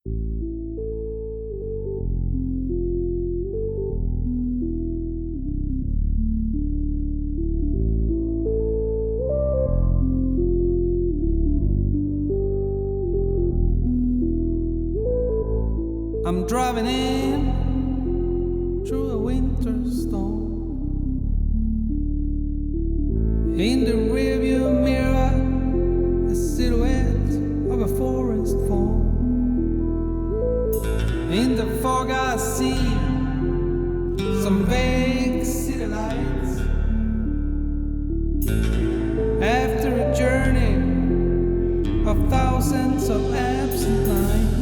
I'm driving in through a winter storm. In the rearview mirror, a silhouette of a forest form. In the fog I see some vague city lights. After a journey of thousands of absent nights,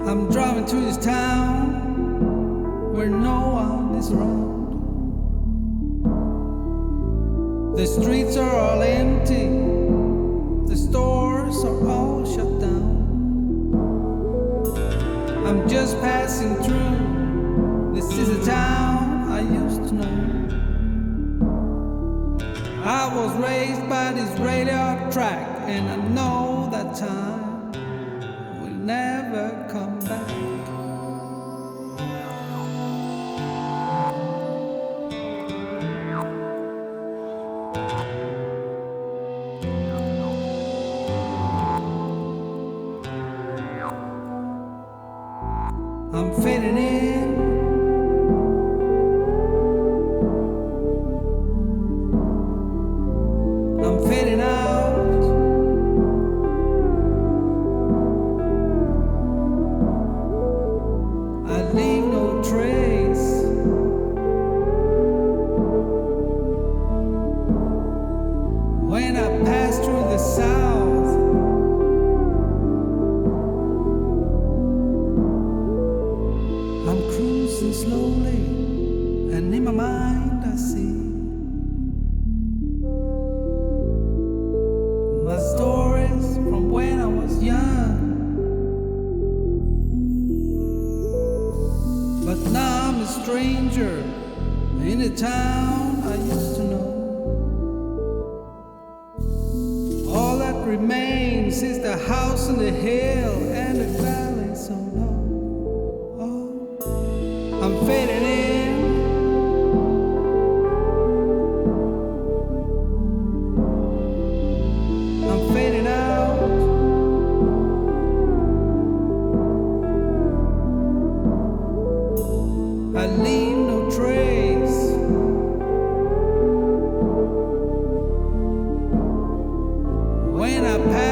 I'm driving to this town where no one is around. The streets are all empty, the stores are all shut down. I'm just passing through, this is a town I used to know. I was raised by this radio track, and I know that time will never come back. I'm fading in, I'm fading out. I leave no trace. When I pass through the south, I'm cruising slowly, and in my mind I see my stories from when I was young. But now I'm a stranger in a town I used to know. All that remains is the house on the hill and the valley so low. I'm fading in, I'm fading out. I leave no trace. When I pass